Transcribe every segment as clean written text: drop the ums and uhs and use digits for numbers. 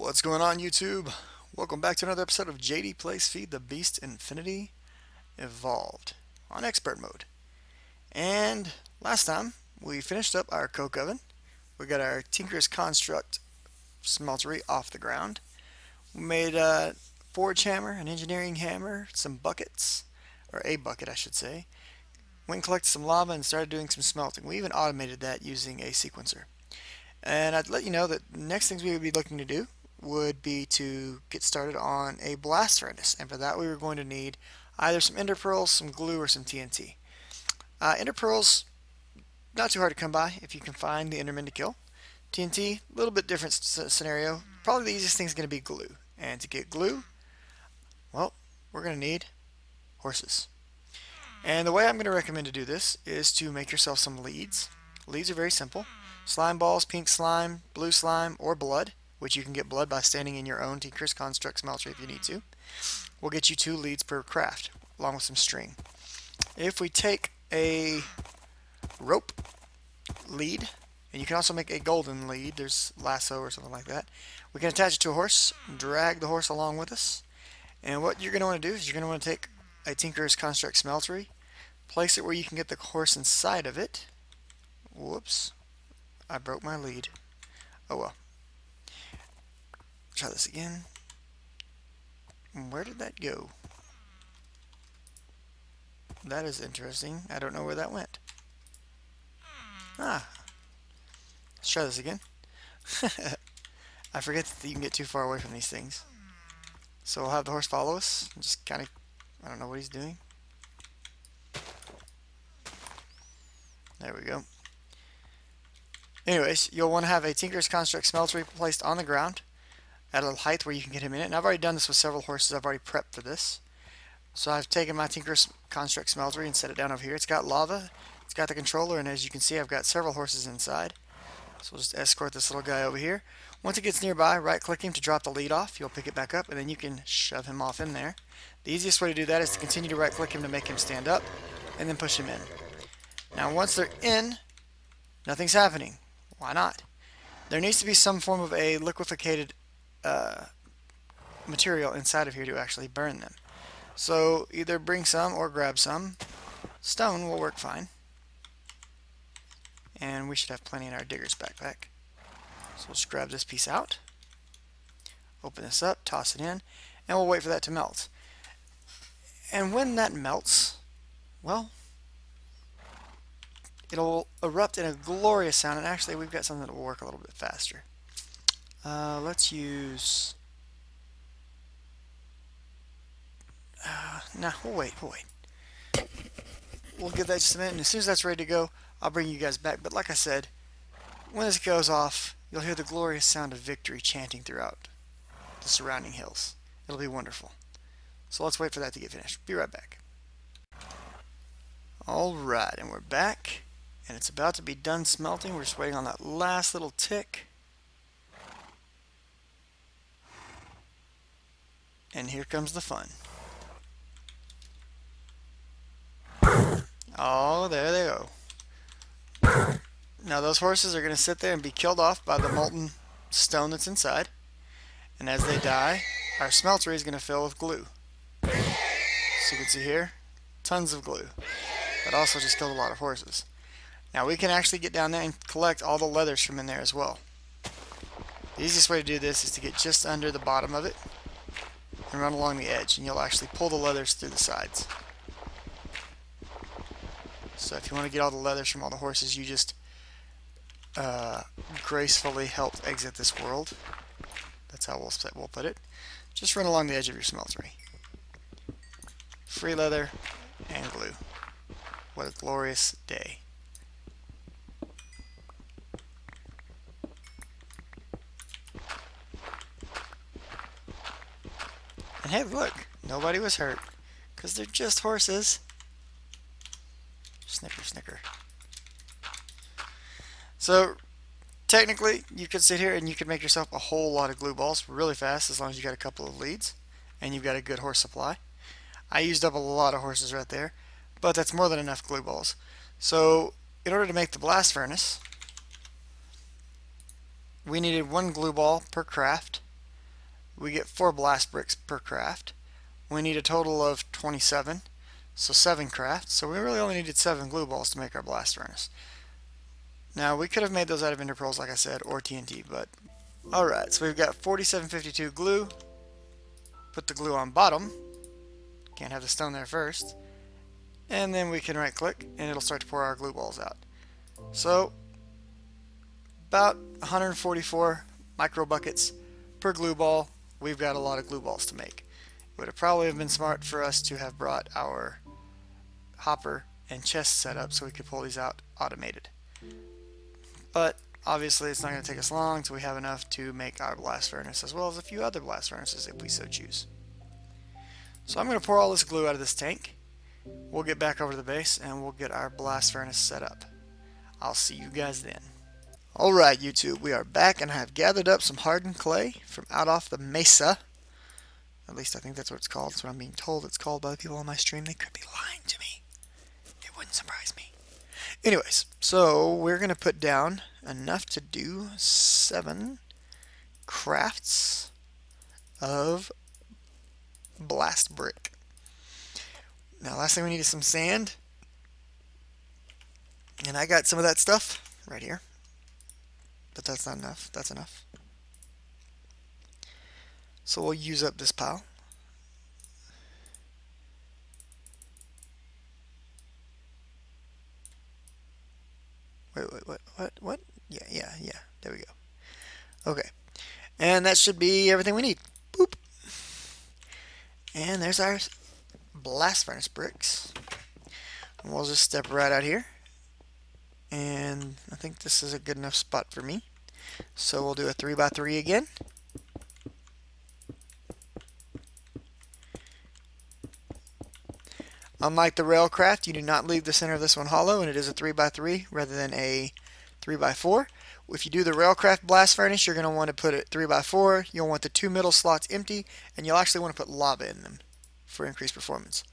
What's going on, YouTube? Welcome back to another episode of JD Plays Feed the Beast Infinity Evolved on Expert Mode. And last time we finished up our coke oven. We got our Tinker's Construct smeltery off the ground. We made a forge hammer, an engineering hammer, some buckets, or a bucket I should say. Went and collected some lava and started doing some smelting. We even automated that using a sequencer. And I'd let you know that the next things we would be looking to do would be to get started on a blast furnace, and for that we were going to need either some ender pearls, some glue, or some TNT. Ender pearls, not too hard to come by if you can find the enderman to kill. TNT, a little bit different scenario. Probably the easiest thing is going to be glue, and to get glue, well, we're going to need horses. And the way I'm going to recommend to do this is to make yourself some leads. Leads are very simple. Slime balls, pink slime, blue slime, or blood, which you can get blood by standing in your own Tinker's Construct smeltery if you need to. We'll get you 2 leads per craft, along with some string. If we take a rope lead, and you can also make a golden lead, there's lasso or something like that, we can attach it to a horse, drag the horse along with us, and what you're going to want to do is you're going to want to take a Tinker's Construct smeltery, place it where you can get the horse inside of it. Whoops. I broke my lead. Oh well. Try this again. Where did that go? That is interesting. I don't know where that went. Ah. Let's try this again. I forget that you can get too far away from these things. So we'll have the horse follow us. Just kind of, I don't know what he's doing. There we go. Anyways, you'll want to have a Tinker's Construct smeltery placed on the ground at a height where you can get him in it. And I've already done this with several horses. I've already prepped for this. So I've taken my Tinker's Construct smeltery and set it down over here. It's got lava, it's got the controller, and as you can see, I've got several horses inside. So we'll just escort this little guy over here. Once it gets nearby, right-click him to drop the lead off. You'll pick it back up, and then you can shove him off in there. The easiest way to do that is to continue to right-click him to make him stand up, and then push him in. Now, once they're in, nothing's happening. Why not? There needs to be some form of a liquefied material inside of here to actually burn them. So either bring some or grab some. Stone will work fine. And we should have plenty in our digger's backpack. So we'll just grab this piece out. Open this up, toss it in, and we'll wait for that to melt. And when that melts, well, it'll erupt in a glorious sound, and actually we've got something that will work a little bit faster. Let's use... nah, we'll wait. We'll give that just a minute, and as soon as that's ready to go, I'll bring you guys back. But like I said, when this goes off, you'll hear the glorious sound of victory chanting throughout the surrounding hills. It'll be wonderful. So let's wait for that to get finished. Be right back. Alright, and we're back. And it's about to be done smelting. We're just waiting on that last little tick. And here comes the fun. Oh, there they go. Now those horses are going to sit there and be killed off by the molten stone that's inside. And as they die, our smeltery is going to fill with glue. So you can see here, tons of glue. That also just killed a lot of horses. Now we can actually get down there and collect all the leathers from in there as well. The easiest way to do this is to get just under the bottom of it and run along the edge, and you'll actually pull the leathers through the sides. So if you want to get all the leathers from all the horses, you just gracefully helped exit this world. That's how we'll put it. Just run along the edge of your smeltery. Free leather and glue. What a glorious day. And hey, look, nobody was hurt, because they're just horses. Snicker, snicker. So, technically, you could sit here and you could make yourself a whole lot of glue balls really fast, as long as you got a couple of leads, and you've got a good horse supply. I used up a lot of horses right there, but that's more than enough glue balls. So, in order to make the blast furnace, we needed 1 glue ball per craft, We get 4 blast bricks per craft. We need a total of 27, so 7 crafts. So we really only needed 7 glue balls to make our blast furnace. Now we could have made those out of ender pearls, like I said, or TNT, but alright, so we've got 4752 glue. Put the glue on bottom. Can't have the stone there first. And then we can right click and it'll start to pour our glue balls out. So about 144 micro buckets per glue ball. We've got a lot of glue balls to make. It would have probably been smart for us to have brought our hopper and chest set up so we could pull these out automated. But obviously it's not going to take us long until we have enough to make our blast furnace, as well as a few other blast furnaces if we so choose. So I'm going to pour all this glue out of this tank. We'll get back over to the base and we'll get our blast furnace set up. I'll see you guys then. Alright YouTube, we are back and I have gathered up some hardened clay from out off the mesa. At least I think that's what it's called. That's what I'm being told it's called by the people on my stream. They could be lying to me. It wouldn't surprise me. Anyways, so we're going to put down enough to do 7 crafts of blast brick. Now last thing we need is some sand. And I got some of that stuff right here. But that's not enough. That's enough. So we'll use up this pile. What? Yeah. There we go. Okay. And that should be everything we need. Boop. And there's our blast furnace bricks. And we'll just step right out here. And I think this is a good enough spot for me. So we'll do a 3x3 again. Unlike the railcraft, you do not leave the center of this one hollow, and it is a 3x3 rather than a 3x4. If you do the railcraft blast furnace, you're going to want to put it 3x4. You'll want the 2 middle slots empty, and you'll actually want to put lava in them for increased performance.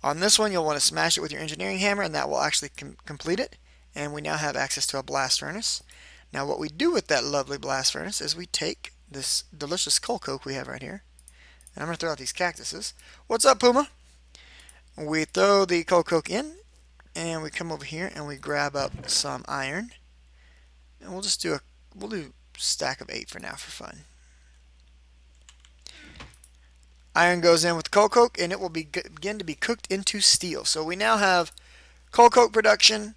On this one, you'll want to smash it with your engineering hammer, and that will actually complete it. And we now have access to a blast furnace. Now what we do with that lovely blast furnace is we take this delicious coal coke we have right here, and I'm going to throw out these cactuses. What's up, Puma? We throw the coal coke in, and we come over here and we grab up some iron, and we'll do a stack of 8 for now for fun. Iron goes in with the coal coke, and it will begin to be cooked into steel. So we now have coal coke production,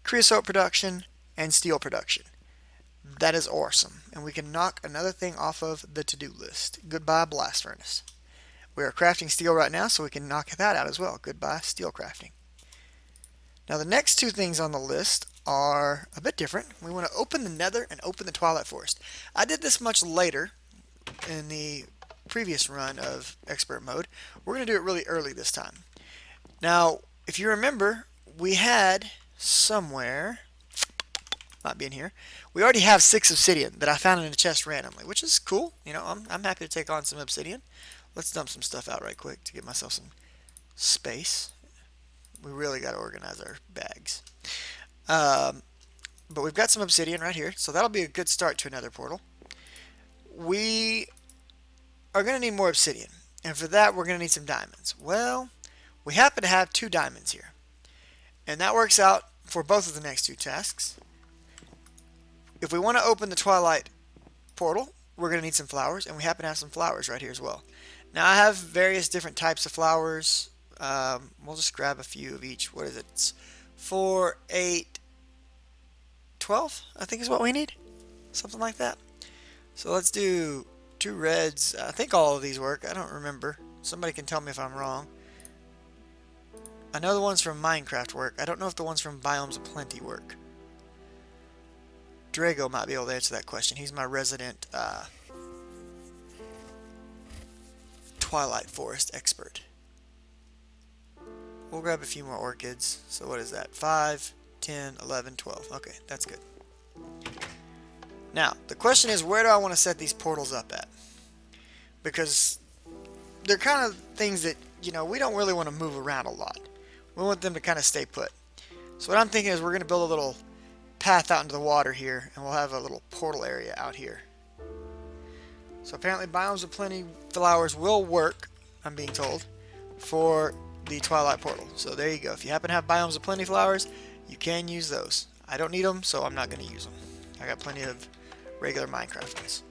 creosote production, and steel production. That is awesome, and we can knock another thing off of the to-do list. Goodbye blast furnace. We are crafting steel right now, so we can knock that out as well. Goodbye steel crafting. Now the next 2 things on the list are a bit different. We want to open the Nether and open the Twilight Forest. I did this much later in the previous run of expert mode. We're going to do it really early this time. Now, if you remember, we had somewhere, might be in here, we already have 6 obsidian that I found in a chest randomly, which is cool. You know, I'm happy to take on some obsidian. Let's dump some stuff out right quick to give myself some space. We really got to organize our bags. But we've got some obsidian right here, so that'll be a good start to another portal. We are going to need more obsidian, and for that we're going to need some diamonds. Well, we happen to have 2 diamonds here, and that works out for both of the next 2 tasks. If we want to open the Twilight Portal, we're going to need some flowers, and we happen to have some flowers right here as well. Now I have various different types of flowers. We'll just grab a few of each. What is it? It's 4, 8, 12, I think is what we need. Something like that. So let's do 2 reds. I think all of these work. I don't remember. Somebody can tell me if I'm wrong. I know the ones from Minecraft work. I don't know if the ones from Biomes of Plenty work. Drago might be able to answer that question. He's my resident Twilight Forest expert. We'll grab a few more orchids. So what is that? 5, 10, 11, 12. Okay, that's good. Now, the question is, where do I want to set these portals up at? Because they're kind of things that, you know, we don't really want to move around a lot. We want them to kind of stay put. So what I'm thinking is we're going to build a little path out into the water here, and we'll have a little portal area out here. So apparently biomes of plenty flowers will work, I'm being told, for the Twilight Portal. So there you go. If you happen to have biomes of plenty flowers, you can use those. I don't need them, so I'm not going to use them. I got plenty of regular Minecraft ones.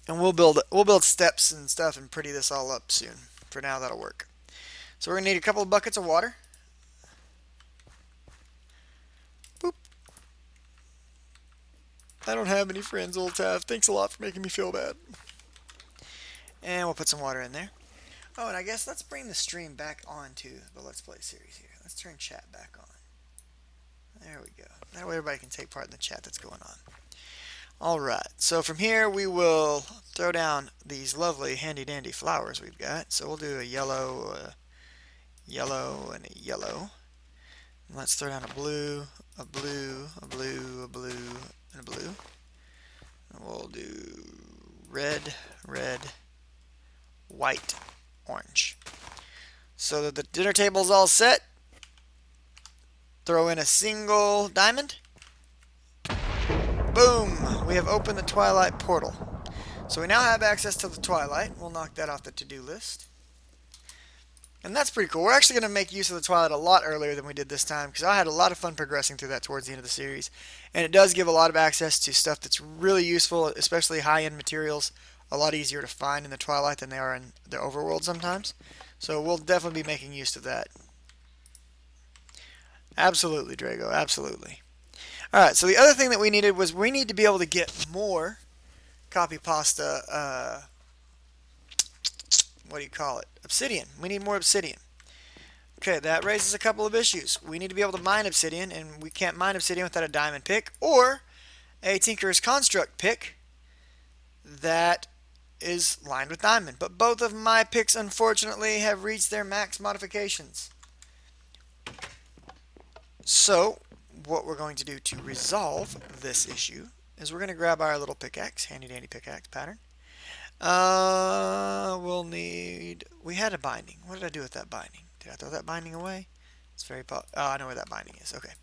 And we'll build steps and stuff and pretty this all up soon. For now, that'll work. So we're gonna need a couple of buckets of water. Boop. I don't have any friends, old Tav. Thanks a lot for making me feel bad. And we'll put some water in there. Oh, and I guess let's bring the stream back onto the Let's Play series here. Let's turn chat back on. There we go. That way everybody can take part in the chat that's going on. Alright, so from here we will throw down these lovely handy dandy flowers we've got. So we'll do a yellow, yellow, and a yellow. And let's throw down a blue, a blue, a blue, a blue, and a blue. And we'll do red, red, white, orange. So that the dinner table's all set. Throw in a single diamond. Boom! We have opened the Twilight Portal. So we now have access to the Twilight. We'll knock that off the to-do list. And that's pretty cool. We're actually going to make use of the Twilight a lot earlier than we did this time, because I had a lot of fun progressing through that towards the end of the series. And it does give a lot of access to stuff that's really useful, especially high-end materials. A lot easier to find in the Twilight than they are in the overworld sometimes. So we'll definitely be making use of that. Absolutely, Drago. Absolutely. Alright, so the other thing that we needed was we need to be able to get more copy pasta, what do you call it? Obsidian. We need more obsidian. Okay, that raises a couple of issues. We need to be able to mine obsidian, and we can't mine obsidian without a diamond pick or a Tinker's Construct pick that is lined with diamond. But both of my picks, unfortunately, have reached their max modifications. So, what we're going to do to resolve this issue is we're going to grab our little pickaxe, handy dandy pickaxe pattern. We'll need... We had a binding. What did I do with that binding? Did I throw that binding away? It's very... Oh, I know where that binding is. Okay.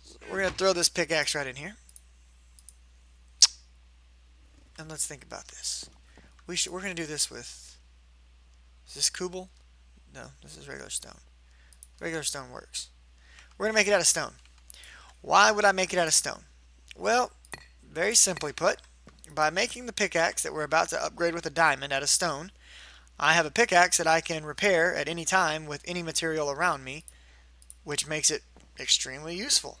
So we're going to throw this pickaxe right in here. And let's think about this. We're going to do this with... Is this cobble? No, this is regular stone. Regular stone works. We're going to make it out of stone. Why would I make it out of stone? Well, very simply put, by making the pickaxe that we're about to upgrade with a diamond out of stone, I have a pickaxe that I can repair at any time with any material around me, which makes it extremely useful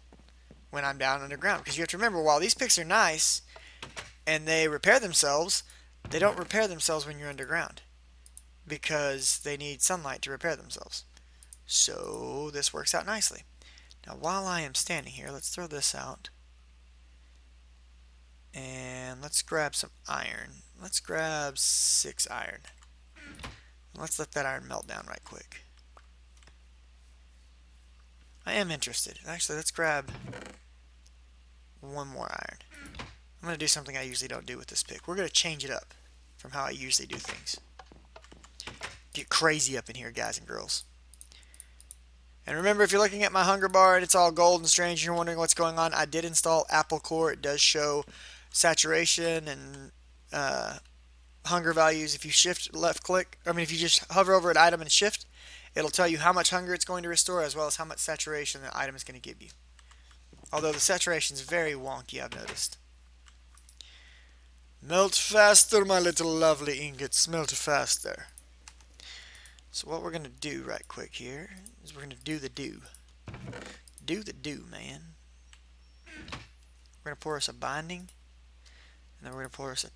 when I'm down underground. Because you have to remember, while these picks are nice and they repair themselves, they don't repair themselves when you're underground because they need sunlight to repair themselves. So this works out nicely. Now, while I am standing here, let's throw this out. And let's grab some iron. Let's grab 6 iron. Let's let that iron melt down right quick. I am interested. Actually, let's grab 1 more iron. I'm going to do something I usually don't do with this pick. We're going to change it up from how I usually do things. Get crazy up in here, guys and girls. And remember, if you're looking at my hunger bar and it's all gold and strange and you're wondering what's going on, I did install Apple Core. It does show saturation and hunger values. If you shift left click, if you just hover over an item and shift, it'll tell you how much hunger it's going to restore as well as how much saturation the item is going to give you. Although the saturation is very wonky, I've noticed. Melt faster, my little lovely ingots. Melt faster. So what we're going to do right quick here is we're going to do the do. Do the do, man. We're going to pour us a binding, and then we're going to pour us a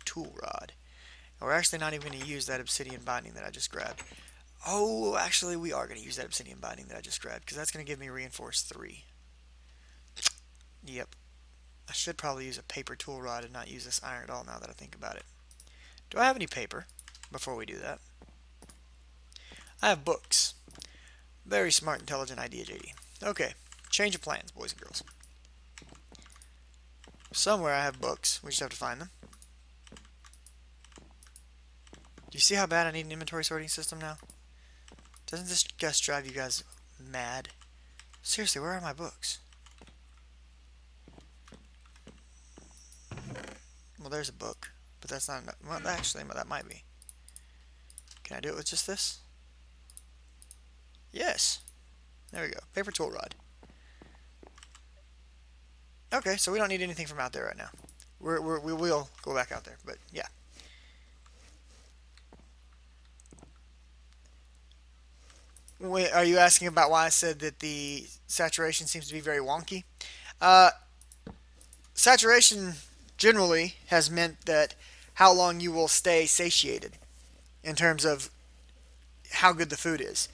tool rod. And we're actually not even going to use that obsidian binding that I just grabbed. Oh, actually we are going to use that obsidian binding that I just grabbed, because that's going to give me reinforced 3. Yep. I should probably use a paper tool rod and not use this iron at all now that I think about it. Do I have any paper before we do that? I have books. Very smart, intelligent idea, JD. Okay, change of plans, boys and girls. Somewhere I have books. We just have to find them. Do you see how bad I need an inventory sorting system now? Doesn't this just drive you guys mad? Seriously, where are my books? Well, there's a book, but that's not enough. Well, actually, that might be. Can I do it with just this? Yes. There we go. Paper tool rod. Okay, so we don't need anything from out there right now. We will go back out there, but yeah. Wait, are you asking about why I said that the saturation seems to be very wonky? Saturation generally has meant that how long you will stay satiated in terms of how good the food is.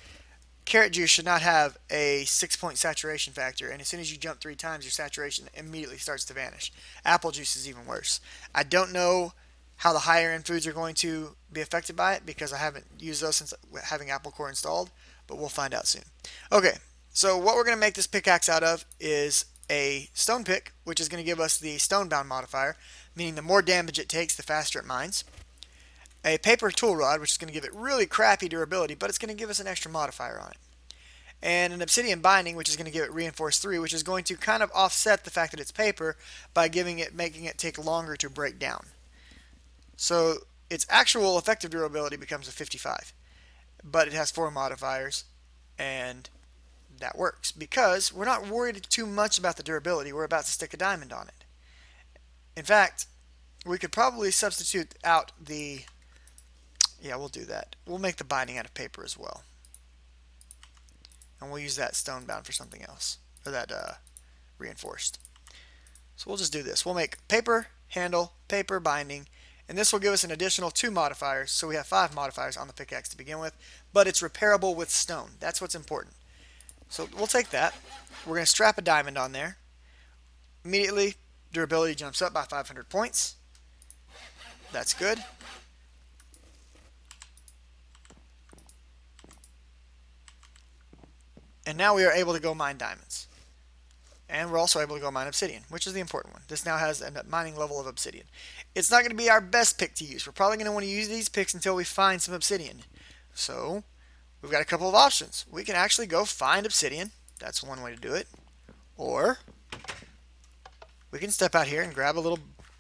Carrot juice should not have a 6-point saturation factor, and as soon as you jump 3 times, your saturation immediately starts to vanish. Apple juice is even worse. I don't know how the higher end foods are going to be affected by it because I haven't used those since having Apple Core installed, but we'll find out soon. Okay, so what we're going to make this pickaxe out of is a stone pick, which is going to give us the stone bound modifier, meaning the more damage it takes, the faster it mines. A paper tool rod, which is going to give it really crappy durability, but it's going to give us an extra modifier on it. And an obsidian binding, which is going to give it reinforced 3, which is going to kind of offset the fact that it's paper by making it take longer to break down. So its actual effective durability becomes a 55, but it has 4 modifiers, and that works because we're not worried too much about the durability. We're about to stick a diamond on it. In fact, we could probably substitute out the... Yeah, we'll do that. We'll make the binding out of paper as well. And we'll use that stone bound for something else. Or that reinforced. So we'll just do this. We'll make paper handle, paper binding, and this will give us an additional 2 modifiers. So we have 5 modifiers on the pickaxe to begin with. But it's repairable with stone. That's what's important. So we'll take that. We're going to strap a diamond on there. Immediately, durability jumps up by 500 points. That's good. And now we are able to go mine diamonds. And we're also able to go mine obsidian, which is the important one. This now has a mining level of obsidian. It's not going to be our best pick to use. We're probably going to want to use these picks until we find some obsidian. So, we've got a couple of options. We can actually go find obsidian. That's one way to do it. Or, we can step out here and grab a little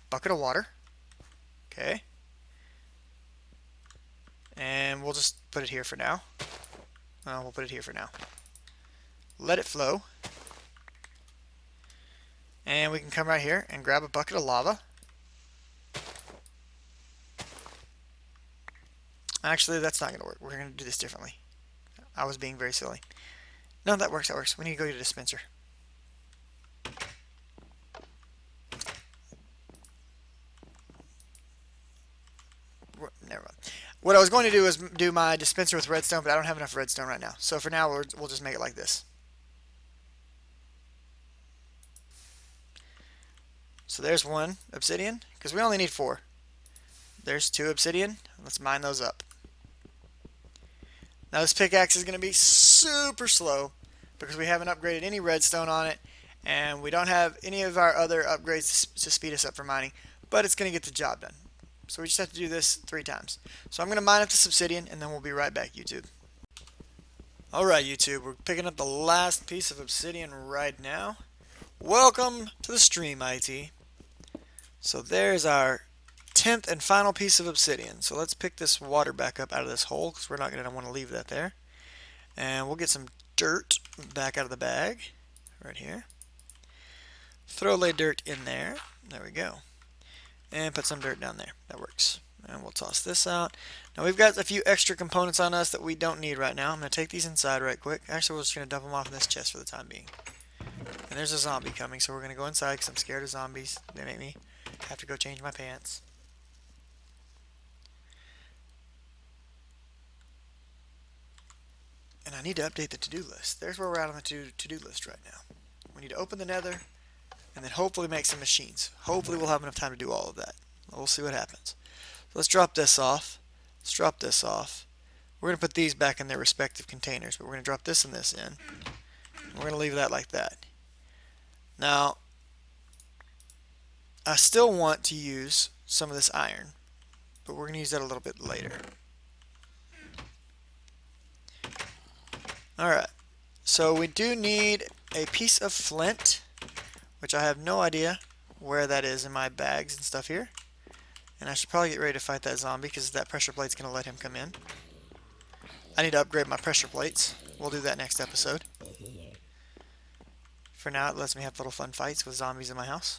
bucket of water. Okay. And we'll just put it here for now. We'll put it here for now. Let it flow. And we can come right here and grab a bucket of lava. Actually, that's not going to work. We're going to do this differently. I was being very silly. No, that works, that works. We need to go to the dispenser. Never mind. What I was going to do is do my dispenser with redstone, but I don't have enough redstone right now. So for now, we'll just make it like this. So there's 1 obsidian, because we only need 4. There's 2 obsidian. Let's mine those up. Now this pickaxe is going to be super slow because we haven't upgraded any redstone on it, and we don't have any of our other upgrades to speed us up for mining, but it's going to get the job done. So we just have to do this 3 times. So I'm going to mine up this obsidian, and then we'll be right back, YouTube. Alright, YouTube, we're picking up the last piece of obsidian right now. Welcome to the stream, IT. So there's our 10th and final piece of obsidian. So let's pick this water back up out of this hole because we're not going to want to leave that there. And we'll get some dirt back out of the bag right here. Throw a little dirt in there. There we go. And put some dirt down there. That works. And we'll toss this out. Now we've got a few extra components on us that we don't need right now. I'm going to take these inside right quick. Actually, we're just going to dump them off in this chest for the time being. And there's a zombie coming, so we're going to go inside because I'm scared of zombies. They make me have to go change my pants. And I need to update the to-do list. There's where we're at on the to-do list right now. We need to open the Nether, and then hopefully make some machines. Hopefully we'll have enough time to do all of that. We'll see what happens. So let's drop this off. Let's drop this off. We're going to put these back in their respective containers, but we're going to drop this and this in. We're going to leave that like that. Now, I still want to use some of this iron, but we're going to use that a little bit later. Alright, so we do need a piece of flint, which I have no idea where that is in my bags and stuff here. And I should probably get ready to fight that zombie because that pressure plate's going to let him come in. I need to upgrade my pressure plates. We'll do that next episode. For now, it lets me have little fun fights with zombies in my house.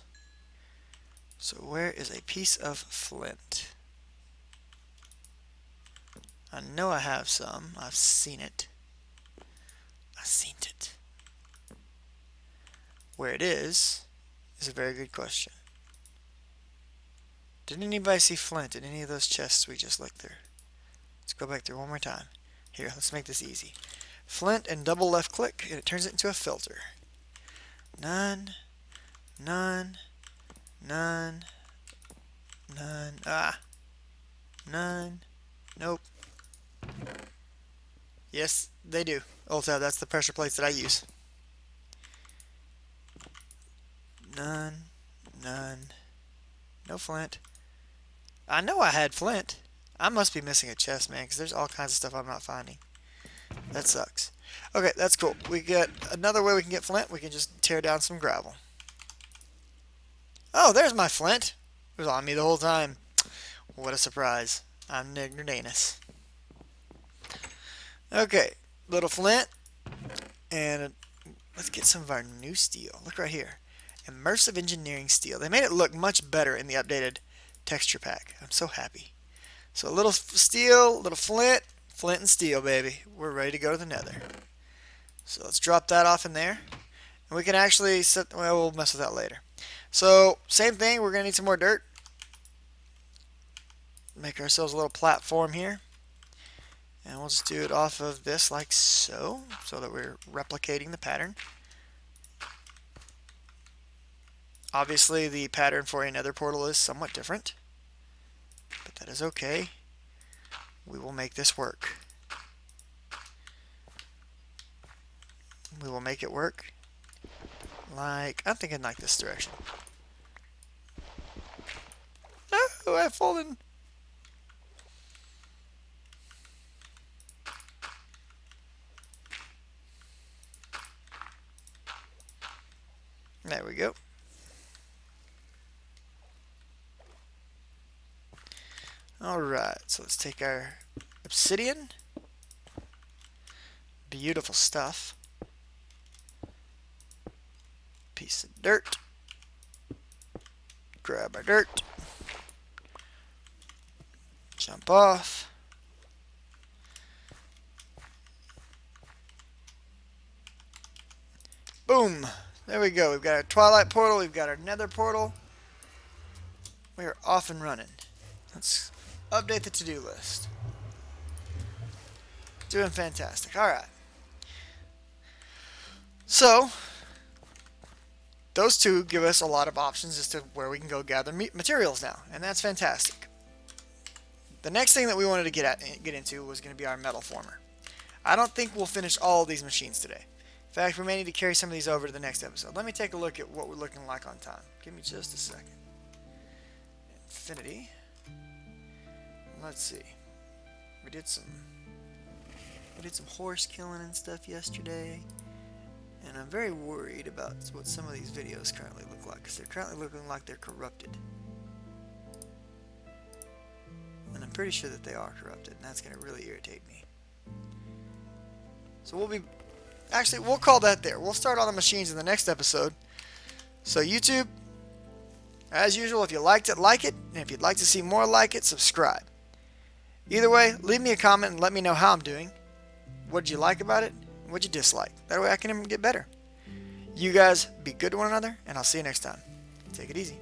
So where is a piece of flint? I know I have some. I've seen it. I've seen it. Where it is a very good question. Did anybody see flint in any of those chests we just looked through? Let's go back through one more time. Here, let's make this easy. Flint and double left click, and it turns it into a filter. None. None. None. None. Ah. None. Nope. Yes, they do. Alt-tab, that's the pressure plates that I use. None. None. No flint. I know I had flint. I must be missing a chest, man, because there's all kinds of stuff I'm not finding. That sucks. Okay, that's cool. We get another way we can get flint. We can just tear down some gravel. Oh, there's my flint. It was on me the whole time. What a surprise. I'm ignoramus. Okay, little flint. And let's get some of our new steel. Look right here. Immersive engineering steel. They made it look much better in the updated texture pack. I'm so happy. So a little steel, a little flint, flint and steel, baby. We're ready to go to the Nether. So let's drop that off in there. And we can actually set, well, we'll mess with that later. So same thing, we're going to need some more dirt. Make ourselves a little platform here. And we'll just do it off of this like so, so that we're replicating the pattern. Obviously, the pattern for a Nether portal is somewhat different, but that is okay. We will make this work. We will make it work. Like, I'm thinking like this direction. No, I've fallen. There we go. Alright, so let's take our obsidian. Beautiful stuff. Piece of dirt. Grab our dirt. Jump off. Boom! There we go. We've got our Twilight Portal. We've got our Nether Portal. We are off and running. Let's update the to-do list. Doing fantastic. Alright. So, those two give us a lot of options as to where we can go gather materials now. And that's fantastic. The next thing that we wanted to get into was going to be our metal former. I don't think we'll finish all of these machines today. In fact, we may need to carry some of these over to the next episode. Let me take a look at what we're looking like on time. Give me just a second. Infinity. Let's see. We did some horse killing and stuff yesterday. And I'm very worried about what some of these videos currently look like, because they're currently looking like they're corrupted. And I'm pretty sure that they are corrupted, and that's going to really irritate me. So we'll call that there. We'll start on the machines in the next episode. So YouTube, As usual, if you liked it, like it. And if you'd like to see more like it, subscribe. Either way, leave me a comment and let me know how I'm doing. What did you like about it? What did you dislike? That way I can even get better. You guys be good to one another, and I'll see you next time. Take it easy.